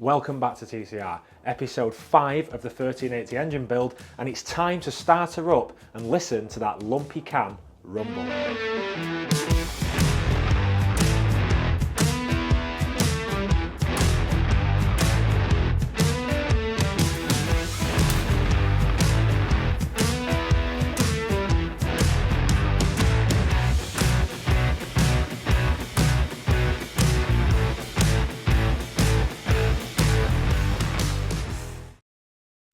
Welcome back to TCR, episode 5 of the 1380 engine build, and it's time to start her up and listen to that lumpy cam rumble.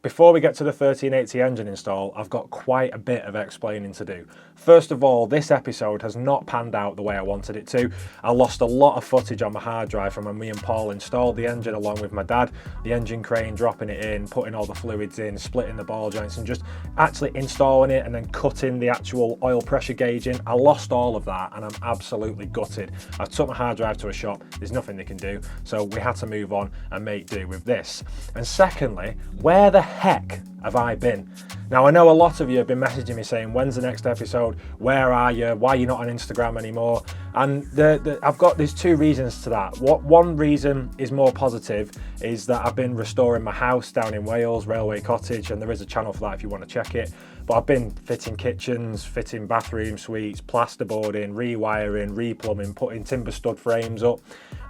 Before we get to the 1380 engine install, I've got quite a bit of explaining to do. First of all, this episode has not panned out the way I wanted it to. I lost a lot of footage on my hard drive from when me and Paul installed the engine along with my dad. The engine crane, dropping it in, putting all the fluids in, splitting the ball joints and just actually installing it and then cutting the actual oil pressure gauge in. I lost all of that and I'm absolutely gutted. I took my hard drive to a shop, there's nothing they can do, so we had to move on and make do with this. And secondly, where the heck have I been? Now I know a lot of you have been messaging me saying, when's the next episode? Where are you? Why are you not on Instagram anymore? And there's two reasons to that. One reason is more positive, is that I've been restoring my house down in Wales, Railway Cottage, and there is a channel for that if you want to check it. But I've been fitting kitchens, fitting bathroom suites, plasterboarding, rewiring, replumbing, putting timber stud frames up.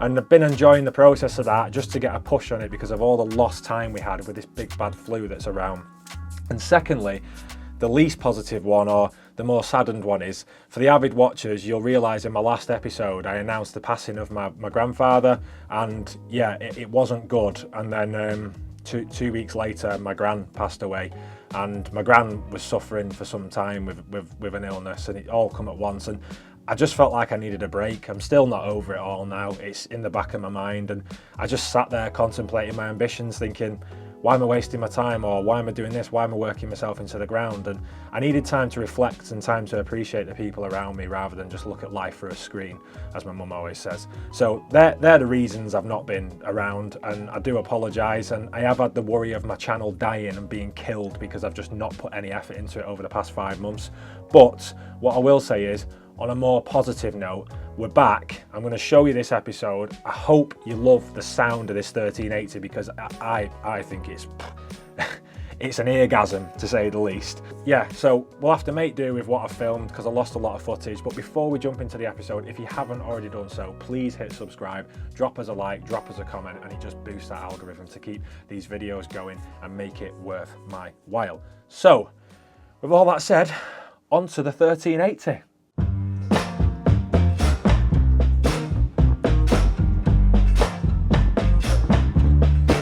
And I've been enjoying the process of that just to get a push on it because of all the lost time we had with this big bad flu that's around. And secondly, the least positive one, or the more saddened one, is for the avid watchers, you'll realise in my last episode I announced the passing of my grandfather, and yeah, it wasn't good. And then two weeks later my gran passed away, and my gran was suffering for some time with an illness, and it all come at once, and I just felt like I needed a break. I'm still not over it all now, it's in the back of my mind, and I just sat there contemplating my ambitions, thinking, why am I wasting my time, or why am I doing this, why am I working myself into the ground? And I needed time to reflect and time to appreciate the people around me rather than just look at life through a screen, as my mum always says. So they're the reasons I've not been around, and I do apologise, and I have had the worry of my channel dying and being killed because I've just not put any effort into it over the past 5 months. But what I will say is, on a more positive note, we're back. I'm going to show you this episode. I hope you love the sound of this 1380 because I think it's it's an eargasm, to say the least. Yeah, so we'll have to make do with what I filmed because I lost a lot of footage. But before we jump into the episode, if you haven't already done so, please hit subscribe, drop us a like, drop us a comment, and it just boosts that algorithm to keep these videos going and make it worth my while. So, with all that said, on to the 1380.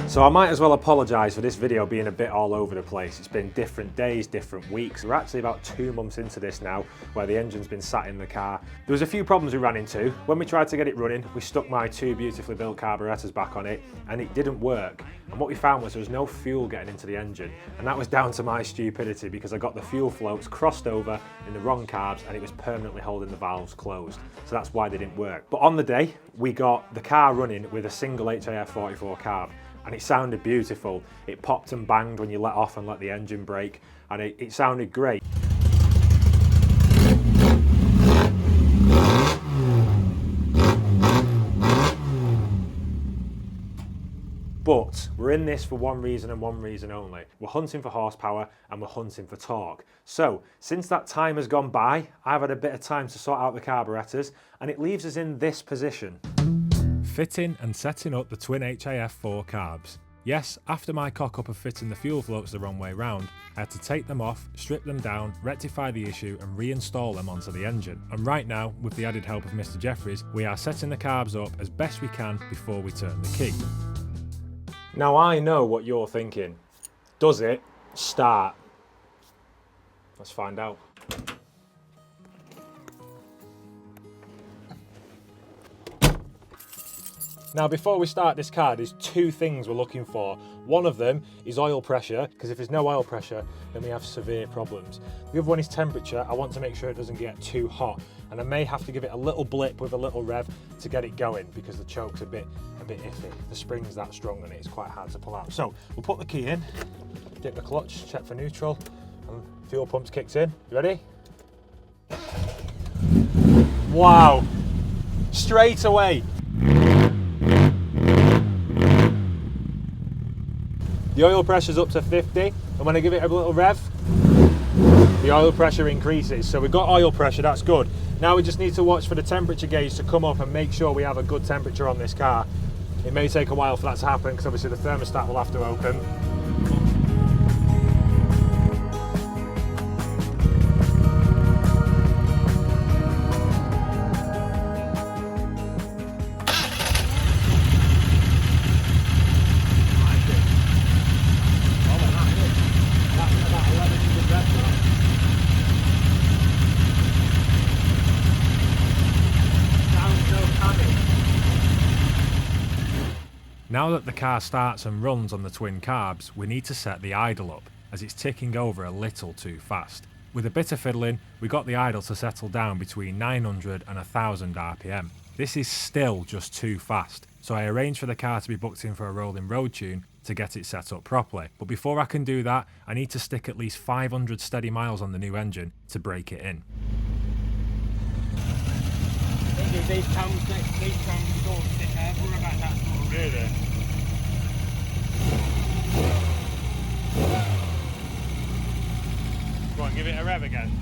So I might as well apologise for this video being a bit all over the place. It's been different days, different weeks. We're actually about 2 months into this now, where the engine's been sat in the car. There was a few problems we ran into. When we tried to get it running, we stuck my 2 beautifully built carburetors back on it, and it didn't work. And what we found was there was no fuel getting into the engine. And that was down to my stupidity because I got the fuel floats crossed over in the wrong carbs, and it was permanently holding the valves closed. So that's why they didn't work. But on the day, we got the car running with a single HIF 44 carb. And it sounded beautiful. It popped and banged when you let off and let the engine brake, and it sounded great. But we're in this for one reason and one reason only. We're hunting for horsepower and we're hunting for torque. So since that time has gone by, I've had a bit of time to sort out the carburetors, and it leaves us in this position. Fitting and setting up the twin HIF4 carbs. Yes, after my cock up of fitting the fuel floats the wrong way round, I had to take them off, strip them down, rectify the issue and reinstall them onto the engine. And right now, with the added help of Mr. Jeffries, we are setting the carbs up as best we can before we turn the key. Now I know what you're thinking. Does it start? Let's find out. Now before we start this car, there's 2 things we're looking for. One of them is oil pressure, because if there's no oil pressure, then we have severe problems. The other one is temperature. I want to make sure it doesn't get too hot, and I may have to give it a little blip with a little rev to get it going because the choke's a bit iffy. The spring's that strong on it, it's quite hard to pull out. So we'll put the key in, dip the clutch, check for neutral, and fuel pump's kicked in. You ready? Wow, straight away. The oil pressure's up to 50, and when I give it a little rev, the oil pressure increases. So we've got oil pressure, that's good. Now we just need to watch for the temperature gauge to come up and make sure we have a good temperature on this car. It may take a while for that to happen because obviously the thermostat will have to open. Now that the car starts and runs on the twin carbs, we need to set the idle up, as it's ticking over a little too fast. With a bit of fiddling, we got the idle to settle down between 900 and 1000 RPM. This is still just too fast, so I arranged for the car to be booked in for a rolling road tune to get it set up properly. But before I can do that, I need to stick at least 500 steady miles on the new engine to break it in. These cams don't sit there, we're about that sort of Really? Go on, give it a rev again.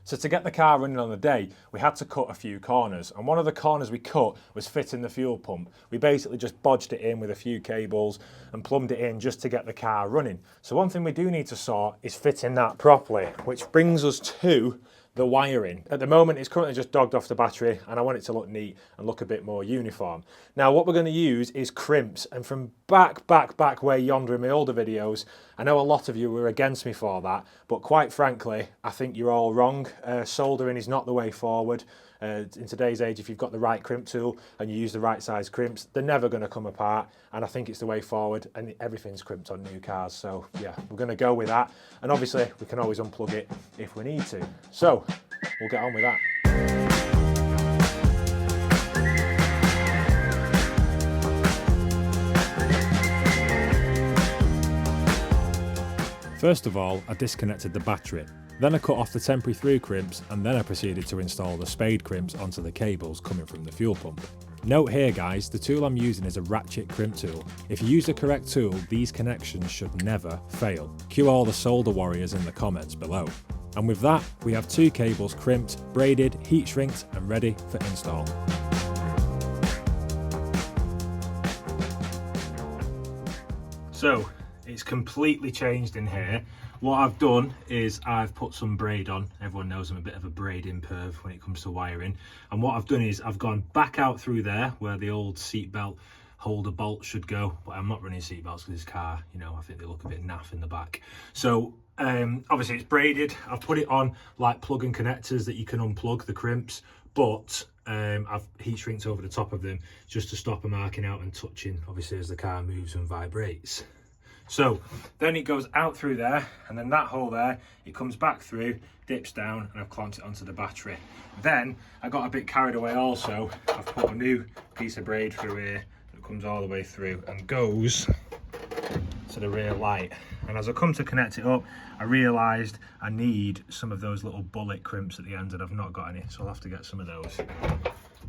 So to get the car running on the day, we had to cut a few corners, and one of the corners we cut was fitting the fuel pump. We basically just bodged it in with a few cables and plumbed it in just to get the car running. So one thing we do need to sort is fitting that properly, which brings us to the wiring. At the moment it's currently just dogged off the battery and I want it to look neat and look a bit more uniform. Now what we're going to use is crimps, and from back way yonder in my older videos, I know a lot of you were against me for that, but quite frankly I think you're all wrong. Soldering is not the way forward. In today's age, if you've got the right crimp tool and you use the right size crimps, they're never going to come apart, and I think it's the way forward, and everything's crimped on new cars. So yeah, we're going to go with that, and obviously we can always unplug it if we need to. So we'll get on with that. First of all, I disconnected the battery. Then I cut off the temporary through crimps, and then I proceeded to install the spade crimps onto the cables coming from the fuel pump. Note here guys, the tool I'm using is a ratchet crimp tool. If you use the correct tool, these connections should never fail. Cue all the solder warriors in the comments below. And with that, we have two cables crimped, braided, heat shrinked and ready for install. So it's completely changed in here. What I've done is I've put some braid on. Everyone knows I'm a bit of a braiding perv when it comes to wiring. And what I've done is I've gone back out through there where the old seatbelt holder bolt should go. But I'm not running seatbelts because this car, you know, I think they look a bit naff in the back. So obviously it's braided. I've put it on like plug-in connectors that you can unplug the crimps, but I've heat shrinked over the top of them just to stop them marking out and touching, obviously, as the car moves and vibrates. So then it goes out through there, and then that hole there, it comes back through, dips down, and I've clamped it onto the battery. Then I got a bit carried away also. I've put a new piece of braid through here that comes all the way through and goes to the rear light. And as I come to connect it up, I realised I need some of those little bullet crimps at the end, and I've not got any, so I'll have to get some of those.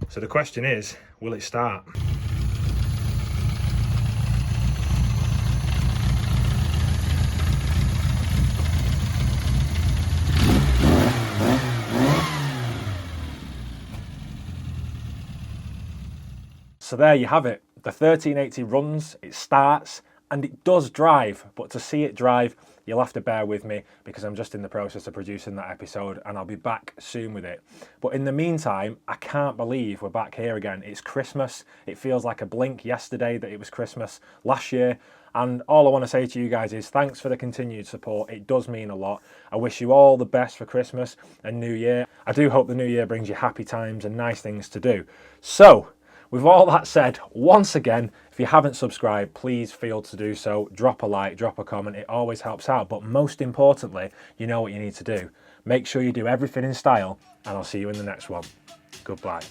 So the question is, will it start? So there you have it. The 1380 runs, it starts, and it does drive, but to see it drive, you'll have to bear with me because I'm just in the process of producing that episode, and I'll be back soon with it. But in the meantime, I can't believe we're back here again. It's Christmas. It feels like a blink yesterday that it was Christmas last year. And all I want to say to you guys is thanks for the continued support. It does mean a lot. I wish you all the best for Christmas and New Year. I do hope the New Year brings you happy times and nice things to do. So, with all that said, once again, if you haven't subscribed, please feel to do so. Drop a like, drop a comment, it always helps out. But most importantly, you know what you need to do. Make sure you do everything in style, and I'll see you in the next one. Goodbye.